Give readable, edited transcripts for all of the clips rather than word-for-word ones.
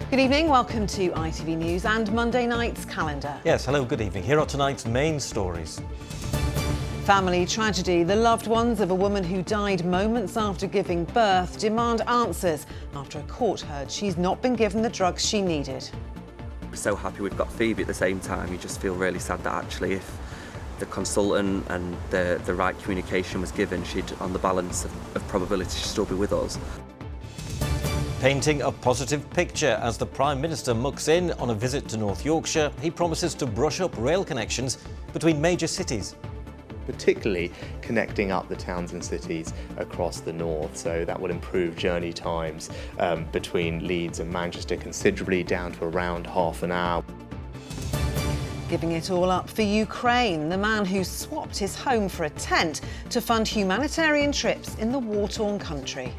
Good evening, welcome to ITV News and Monday night's calendar. Yes, hello, good evening. Here are tonight's main stories. Family tragedy. The loved ones of a woman who died moments after giving birth demand answers after a court heard she's not been given the drugs she needed. We're so happy we've got Phoebe at the same time. You just feel really sad that actually if the consultant and the right communication was given, she'd, on the balance of probability, she'd still be with us. Painting a positive picture as the Prime Minister mucks in on a visit to North Yorkshire. He promises to brush up rail connections between major cities. Particularly connecting up the towns and cities across the north, so that will improve journey times between Leeds and Manchester considerably, down to around half an hour. Giving it all up for Ukraine, the man who swapped his home for a tent to fund humanitarian trips in the war-torn country.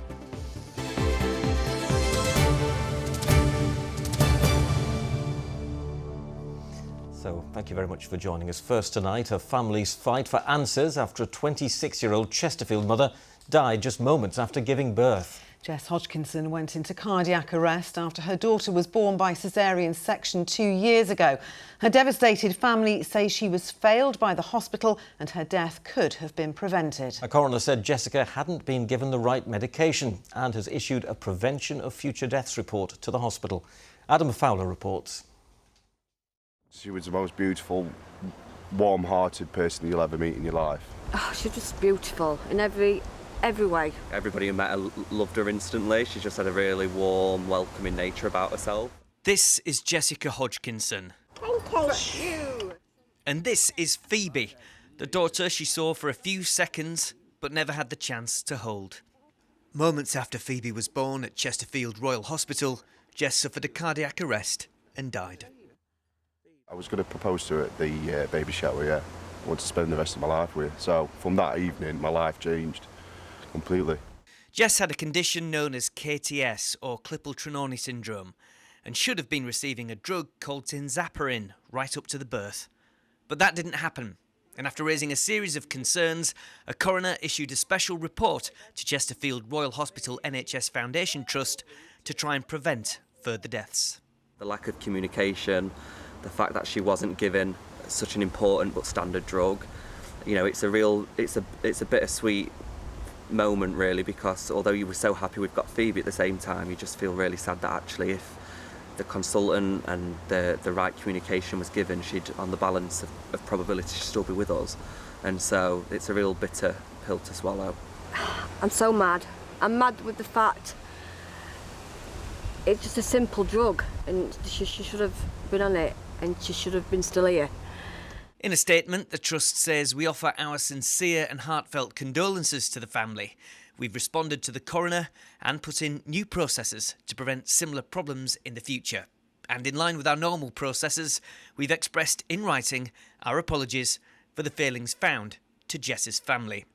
So, thank you very much for joining us. First tonight, a family's fight for answers after a 26-year-old Chesterfield mother died just moments after giving birth. Jess Hodgkinson went into cardiac arrest after her daughter was born by caesarean section 2 years ago. Her devastated family say she was failed by the hospital and her death could have been prevented. A coroner said Jessica hadn't been given the right medication and has issued a prevention of future deaths report to the hospital. Adam Fowler reports. She was the most beautiful, warm-hearted person you'll ever meet in your life. Oh, she's just beautiful in every way. Everybody who met her loved her instantly. She just had a really warm, welcoming nature about herself. This is Jessica Hodgkinson. Thank you. And this is Phoebe, the daughter she saw for a few seconds but never had the chance to hold. Moments after Phoebe was born at Chesterfield Royal Hospital, Jess suffered a cardiac arrest and died. I was going to propose to her at the baby shower, yeah. I wanted to spend the rest of my life with her. So from that evening, my life changed completely. Jess had a condition known as KTS, or Klippel-Trenaunay syndrome, and should have been receiving a drug called tinzaparin right up to the birth. But that didn't happen, and after raising a series of concerns, a coroner issued a special report to Chesterfield Royal Hospital NHS Foundation Trust to try and prevent further deaths. The lack of communication, the fact that she wasn't given such an important but standard drug, you know, it's a bittersweet moment really, because although you were so happy we've got Phoebe at the same time, you just feel really sad that actually if the consultant and the right communication was given, she'd, on the balance of probability, she'd still be with us. And so it's a real bitter pill to swallow. I'm so mad. I'm mad with the fact it's just a simple drug and she should have been on it and she should have been still here. In a statement, the Trust says, "We offer our sincere and heartfelt condolences to the family. We've responded to the coroner and put in new processes to prevent similar problems in the future. And in line with our normal processes, we've expressed in writing our apologies for the failings found to Jess's family."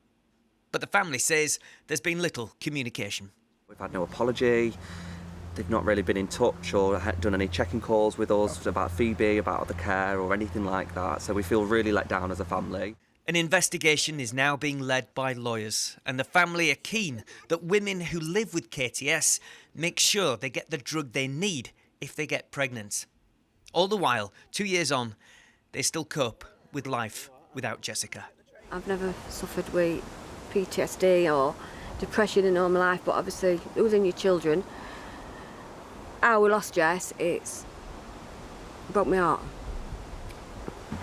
But the family says there's been little communication. We've had no apology. They've not really been in touch or done any checking calls with us about Phoebe, about the care or anything like that. So we feel really let down as a family. An investigation is now being led by lawyers, and the family are keen that women who live with KTS make sure they get the drug they need if they get pregnant. All the while, 2 years on, they still cope with life without Jessica. I've never suffered with PTSD or depression in all my life, but obviously losing your children, how we lost Jess, it's broke my heart.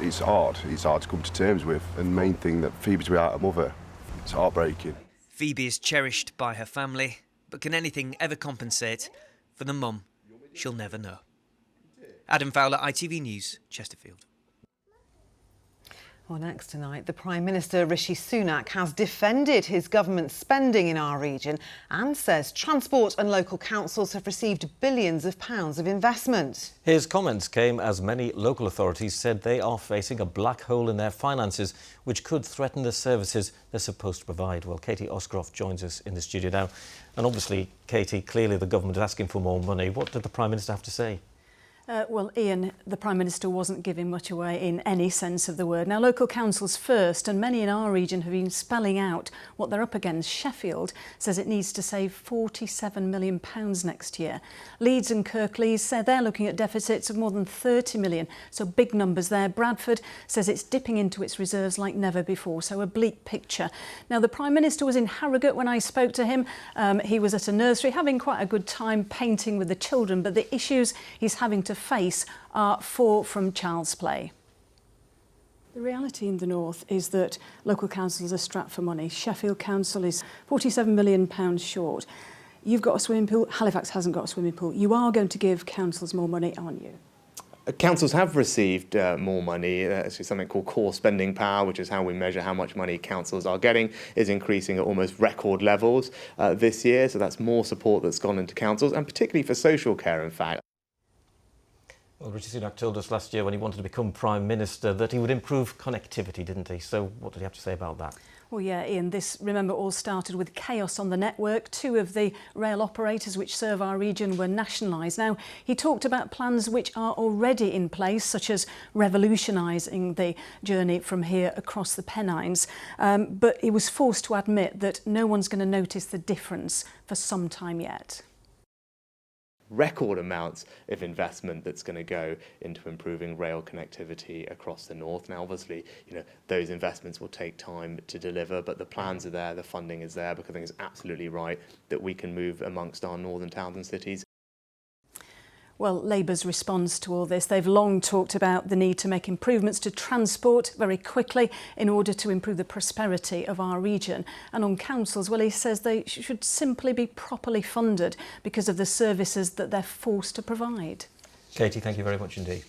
It's hard to come to terms with, and the main thing that Phoebe's without her mother, it's heartbreaking. Phoebe is cherished by her family, but can anything ever compensate for the mum she'll never know? Adam Fowler, ITV News, Chesterfield. Well, next tonight, the Prime Minister Rishi Sunak has defended his government's spending in our region and says transport and local councils have received billions of pounds of investment. His comments came as many local authorities said they are facing a black hole in their finances, which could threaten the services they're supposed to provide. Well, Katie Oscroft joins us in the studio now. And obviously, Katie, clearly the government is asking for more money. What did the Prime Minister have to say? Well, Ian, the Prime Minister wasn't giving much away in any sense of the word. Now, local councils first, and many in our region have been spelling out what they're up against. Sheffield says it needs to save £47 million next year. Leeds and Kirklees say they're looking at deficits of more than 30 million, so big numbers there. Bradford says it's dipping into its reserves like never before, so a bleak picture. Now, the Prime Minister was in Harrogate when I spoke to him. He was at a nursery having quite a good time painting with the children, but the issues he's having to face are far from child's play. The reality in the north is that local councils are strapped for money. Sheffield Council is £47 million short. You've got a swimming pool, Halifax hasn't got a swimming pool. You are going to give councils more money, aren't you? Councils have received more money. Actually, something called core spending power, which is how we measure how much money councils are getting, is increasing at almost record levels this year. So that's more support that's gone into councils, and particularly for social care, in fact. Well, Rishi Sunak told us last year when he wanted to become Prime Minister that he would improve connectivity, didn't he? So what did he have to say about that? Well, yeah, Ian, this, remember, all started with chaos on the network. 2 of the rail operators which serve our region were nationalised. Now, he talked about plans which are already in place, such as revolutionising the journey from here across the Pennines. But he was forced to admit that no one's going to notice the difference for some time yet. Record amounts of investment that's going to go into improving rail connectivity across the north. Now, obviously, those investments will take time to deliver, but the plans are there, the funding is there, because I think it's absolutely right that we can move amongst our northern towns and cities. Well, Labour's response to all this, they've long talked about the need to make improvements to transport very quickly in order to improve the prosperity of our region. And on councils, well, he says they should simply be properly funded because of the services that they're forced to provide. Katie, thank you very much indeed.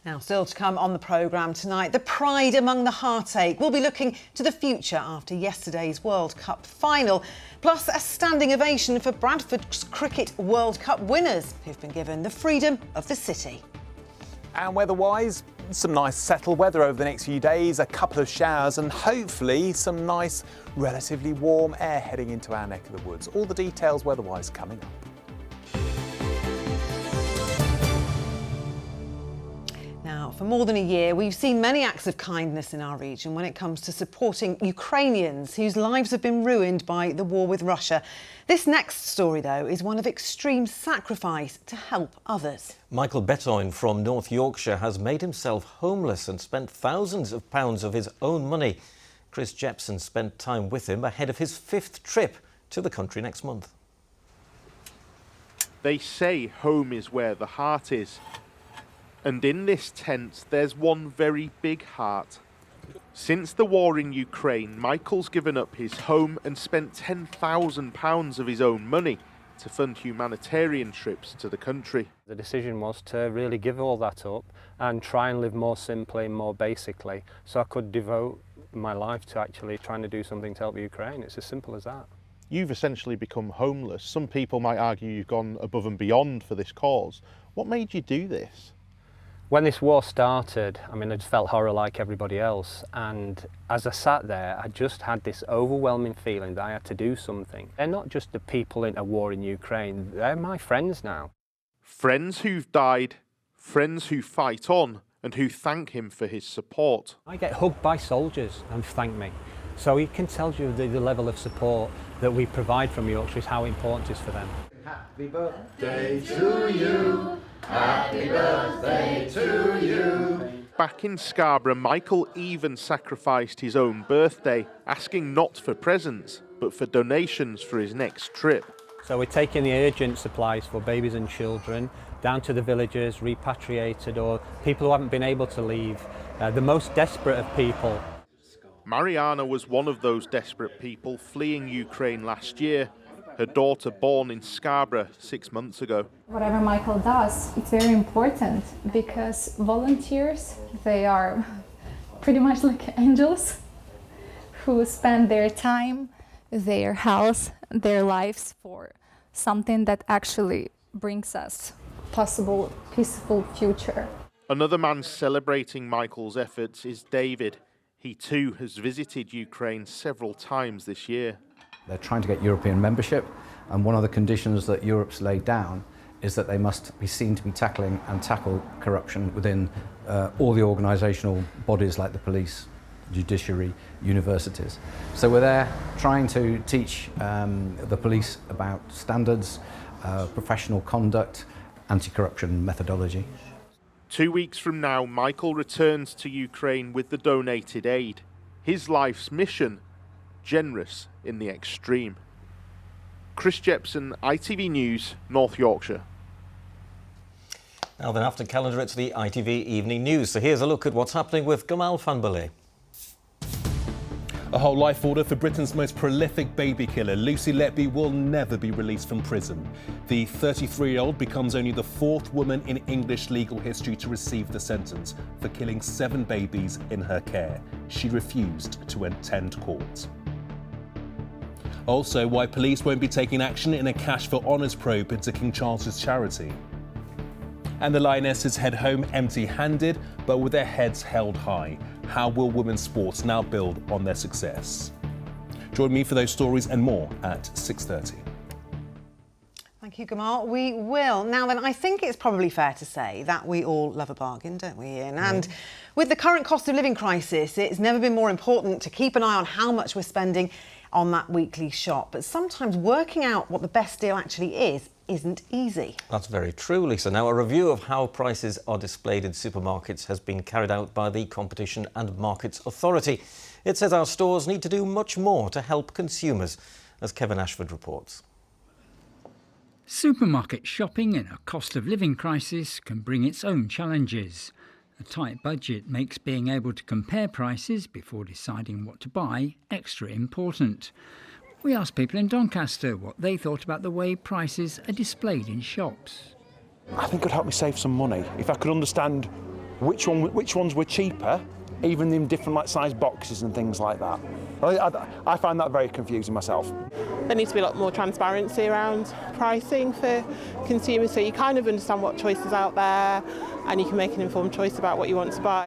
Now, still to come on the programme tonight, the pride among the heartache. We'll be looking to the future after yesterday's World Cup final, plus a standing ovation for Bradford's Cricket World Cup winners, who've been given the freedom of the city. And weather-wise, some nice settled weather over the next few days, a couple of showers and hopefully some nice, relatively warm air heading into our neck of the woods. All the details weather-wise coming up. Now, for more than a year, we've seen many acts of kindness in our region when it comes to supporting Ukrainians whose lives have been ruined by the war with Russia. This next story, though, is one of extreme sacrifice to help others. Michael Betoin from North Yorkshire has made himself homeless and spent thousands of pounds of his own money. Chris Jepson spent time with him ahead of his 5th trip to the country next month. They say home is where the heart is. And in this tent, there's one very big heart. Since the war in Ukraine, Michael's given up his home and spent £10,000 of his own money to fund humanitarian trips to the country. The decision was to really give all that up and try and live more simply, more basically, so I could devote my life to actually trying to do something to help Ukraine. It's as simple as that. You've essentially become homeless. Some people might argue you've gone above and beyond for this cause. What made you do this? When this war started, I just felt horror like everybody else, and as I sat there, I just had this overwhelming feeling that I had to do something. They're not just the people in a war in Ukraine, they're my friends now. Friends who've died, friends who fight on, and who thank him for his support. I get hugged by soldiers and thank me. So it can tell you the level of support that we provide from Yorkshire is how important it is for them. Happy birthday to you. Happy birthday to you. Back in Scarborough, Michael even sacrificed his own birthday, asking not for presents, but for donations for his next trip. So we're taking the urgent supplies for babies and children down to the villagers, repatriated, or people who haven't been able to leave, the most desperate of people. Mariana was one of those desperate people fleeing Ukraine last year. Her daughter born in Scarborough 6 months ago. Whatever Michael does, it's very important because volunteers, they are pretty much like angels who spend their time, their health, their lives for something that actually brings us possible peaceful future. Another man celebrating Michael's efforts is David. He too has visited Ukraine several times this year. They're trying to get European membership, and one of the conditions that Europe's laid down is that they must be seen to be tackling and tackle corruption within all the organisational bodies like the police, judiciary, universities. So we're there trying to teach the police about standards, professional conduct, anti-corruption methodology. 2 weeks from now, Michael returns to Ukraine with the donated aid. His life's mission, generous in the extreme. Chris Jepson, ITV News, North Yorkshire. Now then, after calendar, it's the ITV Evening News. So here's a look at what's happening with Gamal Fanbalé. A whole life order for Britain's most prolific baby killer, Lucy Letby, will never be released from prison. The 33-year-old becomes only the 4th woman in English legal history to receive the sentence for killing 7 babies in her care. She refused to attend court. Also, why police won't be taking action in a cash for honours probe into King Charles's charity. And the Lionesses head home empty-handed, but with their heads held high. How will women's sports now build on their success? Join me for those stories and more at 6:30. Thank you, Gamal. We will. Now then, I think it's probably fair to say that we all love a bargain, don't we, Ian? And with the current cost of living crisis, it's never been more important to keep an eye on how much we're spending on that weekly shop. But sometimes working out what the best deal actually is isn't easy. That's very true, Lisa. Now, a review of how prices are displayed in supermarkets has been carried out by the Competition and Markets Authority. It says our stores need to do much more to help consumers, as Kevin Ashford reports. Supermarket shopping in a cost of living crisis can bring its own challenges. A tight budget makes being able to compare prices before deciding what to buy extra important. We asked people in Doncaster what they thought about the way prices are displayed in shops. I think it would help me save some money if I could understand which ones were cheaper, even in different size boxes and things like that. I find that very confusing myself. There needs to be a lot more transparency around pricing for consumers, so you kind of understand what choices are out there and you can make an informed choice about what you want to buy.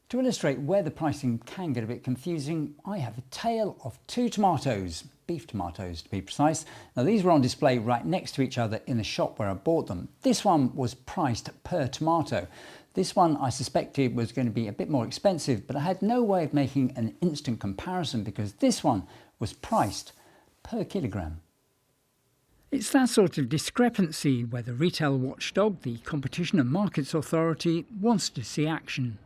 To illustrate where the pricing can get a bit confusing, I have a tale of 2 tomatoes, beef tomatoes to be precise. Now these were on display right next to each other in the shop where I bought them. This one was priced per tomato. This one I suspected was going to be a bit more expensive, but I had no way of making an instant comparison because this one was priced per kilogram. It's that sort of discrepancy where the retail watchdog, the Competition and Markets Authority, wants to see action.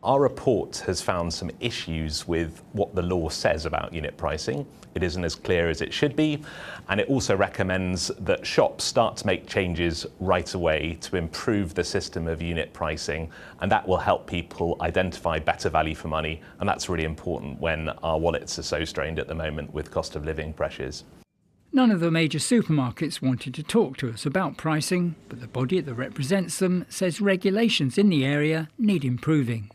Our report has found some issues with what the law says about unit pricing. It isn't as clear as it should be, and it also recommends that shops start to make changes right away to improve the system of unit pricing, and that will help people identify better value for money, and that's really important when our wallets are so strained at the moment with cost of living pressures. None of the major supermarkets wanted to talk to us about pricing, but the body that represents them says regulations in the area need improving.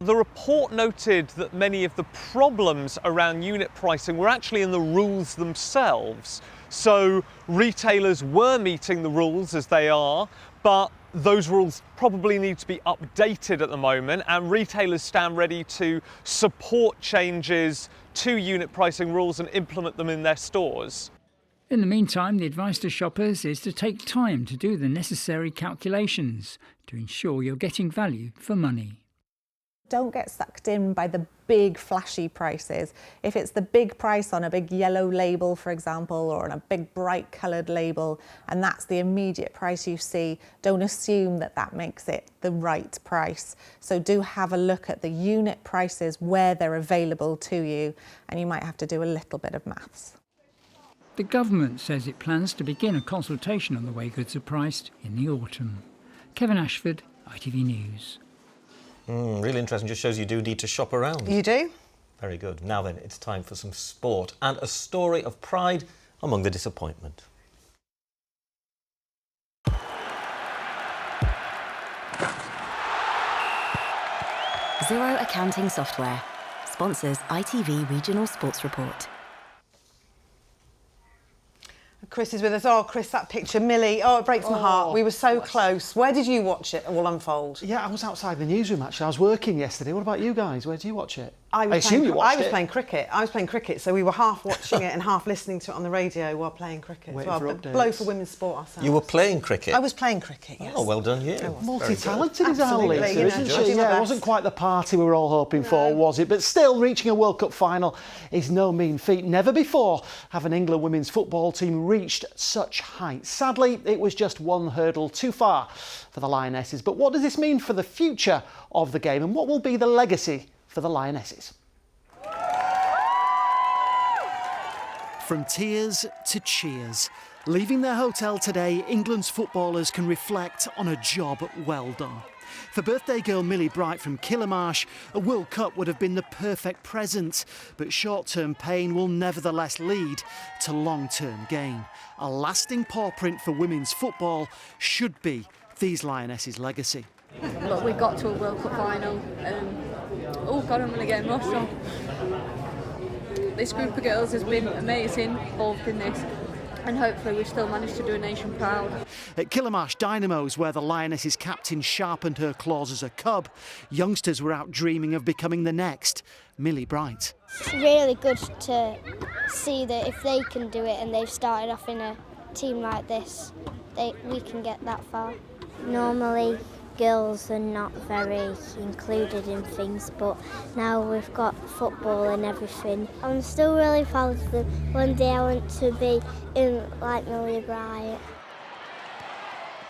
The report noted that many of the problems around unit pricing were actually in the rules themselves. So retailers were meeting the rules as they are, but those rules probably need to be updated at the moment, and retailers stand ready to support changes to unit pricing rules and implement them in their stores. In the meantime, the advice to shoppers is to take time to do the necessary calculations to ensure you're getting value for money. Don't get sucked in by the big flashy prices. If it's the big price on a big yellow label, for example, or on a big bright coloured label, and that's the immediate price you see, don't assume that that makes it the right price. So do have a look at the unit prices where they're available to you, and you might have to do a little bit of maths. The government says it plans to begin a consultation on the way goods are priced in the autumn. Kevin Ashford, ITV News. Really interesting. Just shows you do need to shop around. You do? Very good. Now then, it's time for some sport and a story of pride among the disappointment. Zero Accounting Software sponsors ITV Regional Sports Report. Chris is with us. Oh, Chris, that picture, Millie. Oh, it breaks my heart. We were so close. Where did you watch it all unfold? Yeah, I was outside the newsroom, actually. I was working yesterday. What about you guys? Where did you watch it? I assume you watched I was it. playing cricket. I was playing cricket, so we were half watching it and half listening to it on the radio while playing cricket as well. But blow for women's sport ourselves. You were playing cricket? I was playing cricket, yes. Oh, well done you. Multi-talented is our Absolutely, Lisa, you know, isn't I she? do my Yeah, it best. wasn't quite the party we were all hoping for, was it? But still, reaching a World Cup final is no mean feat. Never before have an England women's football team reached such heights. Sadly, it was just one hurdle too far for the Lionesses. But what does this mean for the future of the game, and what will be the legacy for the Lionesses? From tears to cheers. Leaving their hotel today, England's footballers can reflect on a job well done. For birthday girl Millie Bright from Killemarsh, a World Cup would have been the perfect present, but short-term pain will nevertheless lead to long-term gain. A lasting paw print for women's football should be these Lionesses' legacy. Look, we got to a World Cup final. Oh God, I'm really getting emotional. This group of girls has been amazing involved in this, and hopefully we've still managed to do a nation proud. At Killemarsh Dynamos, where the Lionesses captain sharpened her claws as a cub, youngsters were out dreaming of becoming the next Millie Bright. It's really good to see that if they can do it and they've started off in a team like this, we can get that far. Normally girls are not very included in things, but now we've got football and everything. I'm still really proud of them. One day I want to be in like Millie Bright.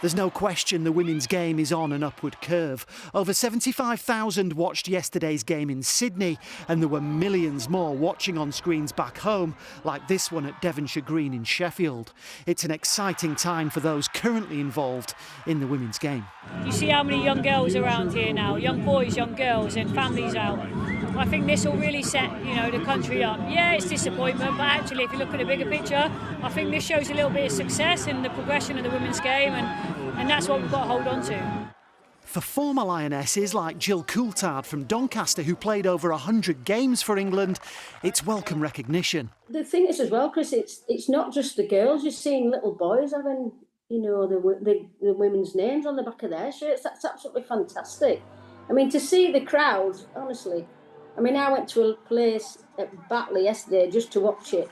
There's no question the women's game is on an upward curve. Over 75,000 watched yesterday's game in Sydney, and there were millions more watching on screens back home, like this one at Devonshire Green in Sheffield. It's an exciting time for those currently involved in the women's game. You see how many young girls around here now, young boys, young girls, and families out. I think this will really set, the country up. Yeah, it's disappointment, but actually, if you look at the bigger picture, I think this shows a little bit of success in the progression of the women's game, and that's what we've got to hold on to. For former Lionesses like Jill Coulthard from Doncaster, who played over 100 games for England, it's welcome recognition. The thing is as well, Chris, it's not just the girls. You're seeing little boys having, the women's names on the back of their shirts. That's absolutely fantastic. I mean, to see the crowd, honestly. I mean, I went to a place at Batley yesterday just to watch it,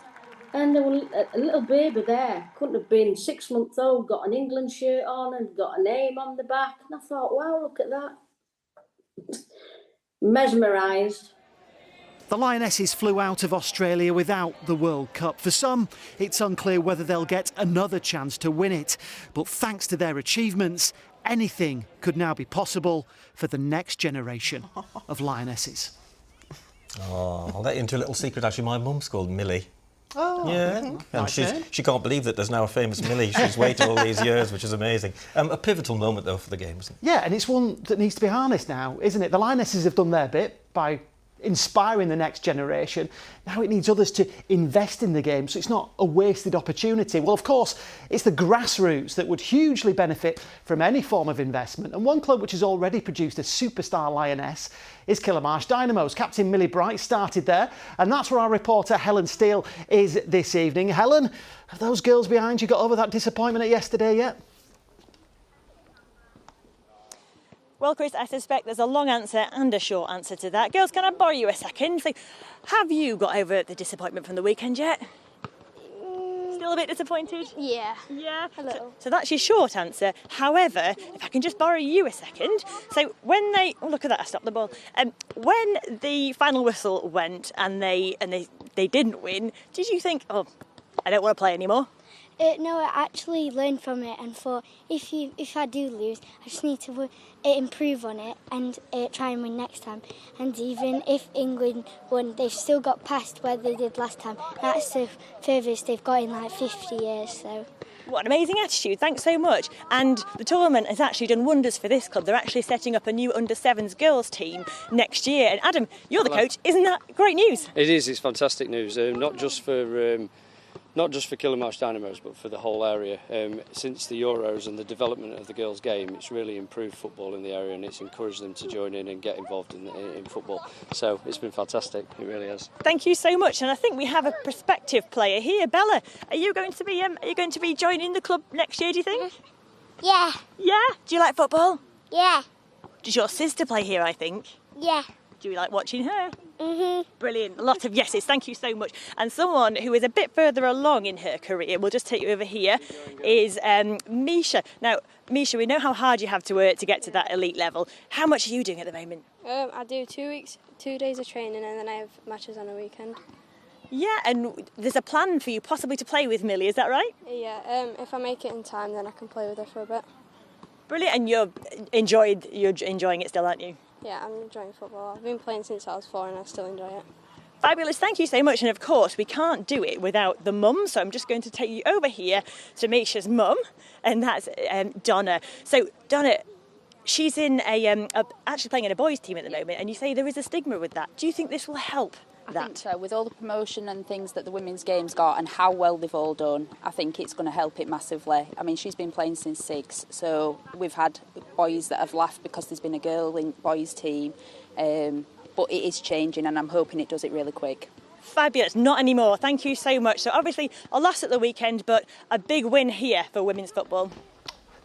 and there was a little baby there, couldn't have been 6 months old, got an England shirt on and got a name on the back, and I thought, wow, look at that. Mesmerised. The Lionesses flew out of Australia without the World Cup. For some, it's unclear whether they'll get another chance to win it. But thanks to their achievements, anything could now be possible for the next generation of Lionesses. Oh, I'll let you into a little secret. Actually, my mum's called Millie. Oh, yeah. And she can't believe that there's now a famous Millie. She's waited all these years, which is amazing. A pivotal moment, though, for the game, isn't it? Yeah, and it's one that needs to be harnessed now, isn't it? The Lionesses have done their bit by inspiring the next generation. Now it needs others to invest in the game, so it's not a wasted opportunity. Well, of course, it's the grassroots that would hugely benefit from any form of investment. And one club which has already produced a superstar Lioness is Killemarsh Dynamos. Captain Millie Bright started there, and that's where our reporter Helen Steele is this evening. Helen, have those girls behind you got over that disappointment at yesterday yet? Well, Chris, I suspect there's a long answer and a short answer to that. Girls, can I borrow you a second? So, have you got over the disappointment from the weekend yet? Still a bit disappointed? Yeah. Yeah? So that's your short answer. However, if I can just borrow you a second. So when they... Oh, look at that, I stopped the ball. When the final whistle went and they didn't win, did you think, oh, I don't want to play anymore? No, I actually learned from it and thought if I do lose, I just need to improve on it and try and win next time. And even if England won, they've still got past where they did last time. That's the furthest they've got in like 50 years. So. What an amazing attitude, thanks so much. And the tournament has actually done wonders for this club. They're actually setting up a new under-7s girls team next year. And Adam, you're the coach, isn't that great news? It is, it's fantastic news, not just for Killemarsh Dynamos, but for the whole area. Since the Euros and the development of the girls' game, it's really improved football in the area, and it's encouraged them to join in and get involved in football. So it's been fantastic, it really has. Thank you so much, and I think we have a prospective player here. Bella, are you going to be joining the club next year, do you think? Yeah. Yeah? Do you like football? Yeah. Does your sister play here, I think? Yeah. Do you like watching her? Brilliant. A lot of yeses. Thank you so much. And someone who is a bit further along in her career, we'll just take you over here, is Misha. Now, Misha, we know how hard you have to work to get to that elite level. How much are you doing at the moment? I do 2 days of training, and then I have matches on a weekend. Yeah, and there's a plan for you possibly to play with Millie, is that right? Yeah, if I make it in time, then I can play with her for a bit. Brilliant. And you're enjoying it still, aren't you? Yeah, I'm enjoying football. I've been playing since I was 4 and I still enjoy it. Fabulous, thank you so much. And of course, we can't do it without the mum, so I'm just going to take you over here to Misha's mum, and that's Donna. So, Donna, she's in actually playing in a boys' team at the moment, and you say there is a stigma with that. Do you think this will help I think so. With all the promotion and things that the women's game's got and how well they've all done, I think it's going to help it massively. I mean, she's been playing since 6, so we've had boys that have laughed because there's been a girl in boys' team, but it is changing, and I'm hoping it does it really quick. Fabulous, not anymore. Thank you so much. So obviously a loss at the weekend, but a big win here for women's football.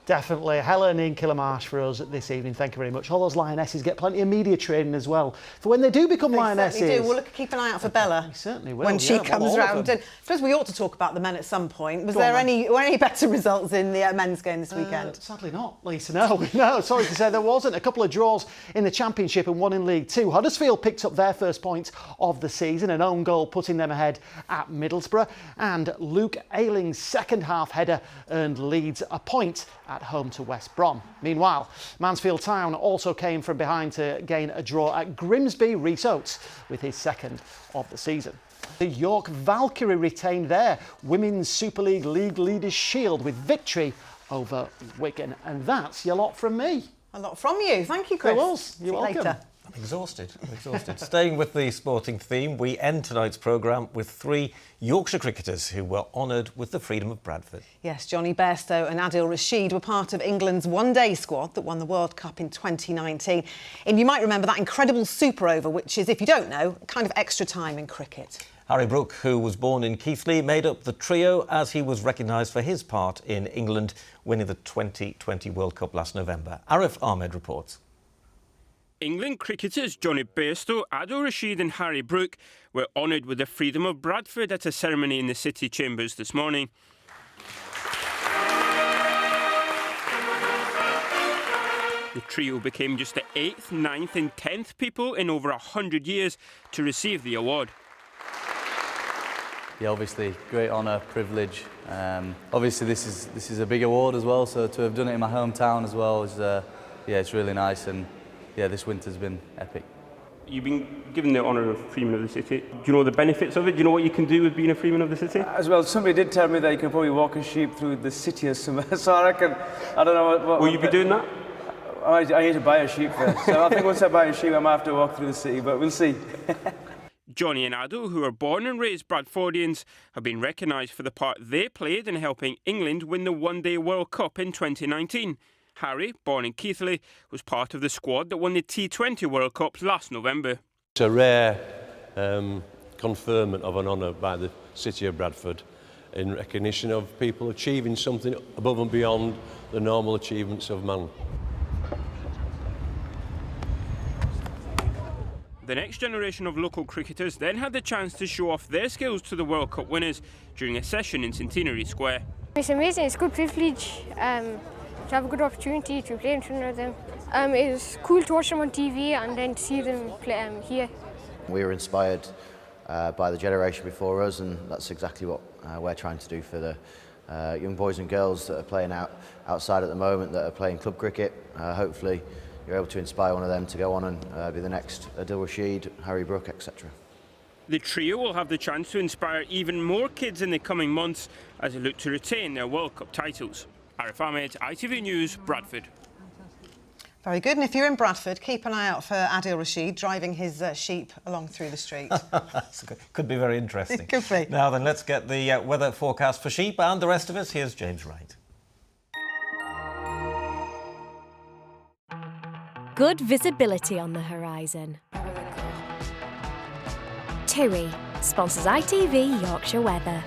Definitely. Helen in Killamarsh for us this evening. Thank you very much. All those Lionesses get plenty of media training as well for when they do become Lionesses. They certainly do. We'll keep an eye out for Bella. We certainly will. When she comes round. And I suppose we ought to talk about the men at some point. Were any better results in the men's game this weekend? Sadly not, Lisa. No, sorry to say there wasn't. A couple of draws in the Championship and one in League Two. Huddersfield picked up their first point of the season, an own goal putting them ahead at Middlesbrough. And Luke Ayling's second half header earned Leeds a point at home to West Brom. Meanwhile, Mansfield Town also came from behind to gain a draw at Grimsby. Rhys Oates with his second of the season. The York Valkyrie retained their Women's Super League Leaders' Shield with victory over Wigan. And that's your lot from me. A lot from you. Thank you, Chris. It was. You're welcome. Later. I'm exhausted. Staying with the sporting theme, we end tonight's programme with 3 Yorkshire cricketers who were honoured with the Freedom of Bradford. Yes, Johnny Bairstow and Adil Rashid were part of England's one-day squad that won the World Cup in 2019. And you might remember that incredible super over, which is, if you don't know, kind of extra time in cricket. Harry Brook, who was born in Keighley, made up the trio as he was recognised for his part in England winning the 2020 World Cup last November. Arif Ahmed reports. England cricketers Johnny Bairstow, Adil Rashid and Harry Brook were honoured with the Freedom of Bradford at a ceremony in the City Chambers this morning. The trio became just the 8th, 9th and 10th people in over 100 years to receive the award. Yeah, obviously, great honour, privilege. Obviously, this is a big award as well, so to have done it in my hometown as well is, it's really nice, and yeah, this winter's been epic. You've been given the honour of Freeman of the City. Do you know the benefits of it? Do you know what you can do with being a Freeman of the City? As well, somebody did tell me that you can probably walk a sheep through the city or somewhere, so I reckon, I don't know what... Will you be doing that? I need to buy a sheep first, so I think once I buy a sheep I might have to walk through the city, but we'll see. Johnny and Adil, who are born and raised Bradfordians, have been recognised for the part they played in helping England win the one-day World Cup in 2019. Harry, born in Keighley, was part of the squad that won the T20 World Cup last November. It's a rare conferment of an honour by the City of Bradford in recognition of people achieving something above and beyond the normal achievements of man. The next generation of local cricketers then had the chance to show off their skills to the World Cup winners during a session in Centenary Square. It's amazing, it's a good privilege to have a good opportunity to play in front of them. It's cool to watch them on TV and then to see them play here. We were inspired by the generation before us, and that's exactly what we're trying to do for the young boys and girls that are playing outside at the moment, that are playing club cricket. Hopefully you're able to inspire one of them to go on and be the next Adil Rashid, Harry Brook, etc. The trio will have the chance to inspire even more kids in the coming months as they look to retain their World Cup titles. Arif Ahmed, ITV News, Bradford. Very good. And if you're in Bradford, keep an eye out for Adil Rashid driving his sheep along through the street. Could be very interesting. It could be. Now then, let's get the weather forecast for sheep and the rest of us. Here's James Wright. Good visibility on the horizon. TUI sponsors ITV Yorkshire Weather.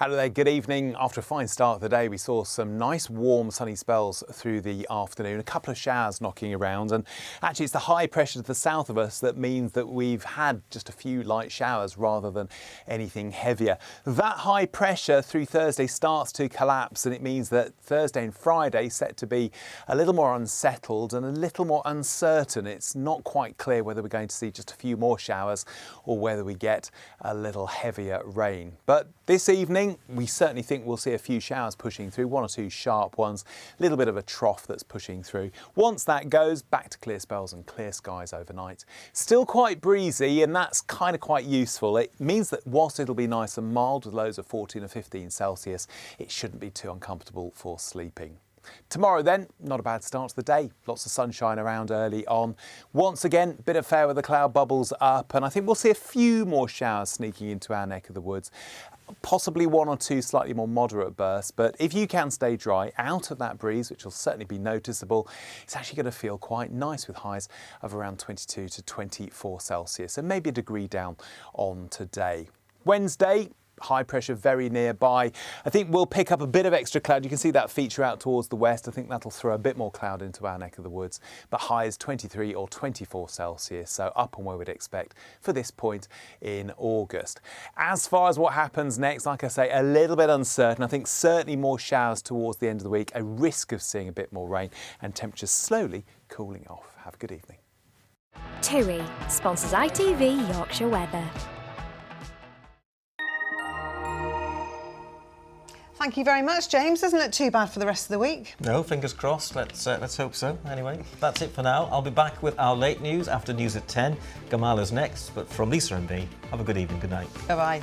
Hello there, good evening. After a fine start of the day, we saw some nice warm sunny spells through the afternoon, a couple of showers knocking around, and actually it's the high pressure to the south of us that means that we've had just a few light showers rather than anything heavier. That high pressure through Thursday starts to collapse, and it means that Thursday and Friday set to be a little more unsettled and a little more uncertain. It's not quite clear whether we're going to see just a few more showers or whether we get a little heavier rain. But this evening, we certainly think we'll see a few showers pushing through, one or two sharp ones, a little bit of a trough that's pushing through. Once that goes, back to clear spells and clear skies overnight. Still quite breezy, and that's kind of quite useful. It means that whilst it'll be nice and mild with lows of 14 or 15 Celsius, it shouldn't be too uncomfortable for sleeping. Tomorrow then, not a bad start to the day. Lots of sunshine around early on. Once again, bit of fair weather cloud bubbles up, and I think we'll see a few more showers sneaking into our neck of the woods. Possibly one or two slightly more moderate bursts, but if you can stay dry out of that breeze, which will certainly be noticeable, it's actually going to feel quite nice with highs of around 22 to 24 Celsius and maybe a degree down on today. Wednesday, high pressure very nearby. I think we'll pick up a bit of extra cloud. You can see that feature out towards the west. I think that'll throw a bit more cloud into our neck of the woods, but highs 23 or 24 Celsius, so up on where we'd expect for this point in August. As far as what happens next, like I say, a little bit uncertain. I think certainly more showers towards the end of the week, a risk of seeing a bit more rain, and temperatures slowly cooling off. Have a good evening. TUI sponsors ITV Yorkshire Weather. Thank you very much, James. Doesn't look too bad for the rest of the week. No, fingers crossed. Let's hope so. Anyway, that's it for now. I'll be back with our late news after news at 10. Gamala's next, but from Lisa and me, have a good evening. Good night. Bye-bye.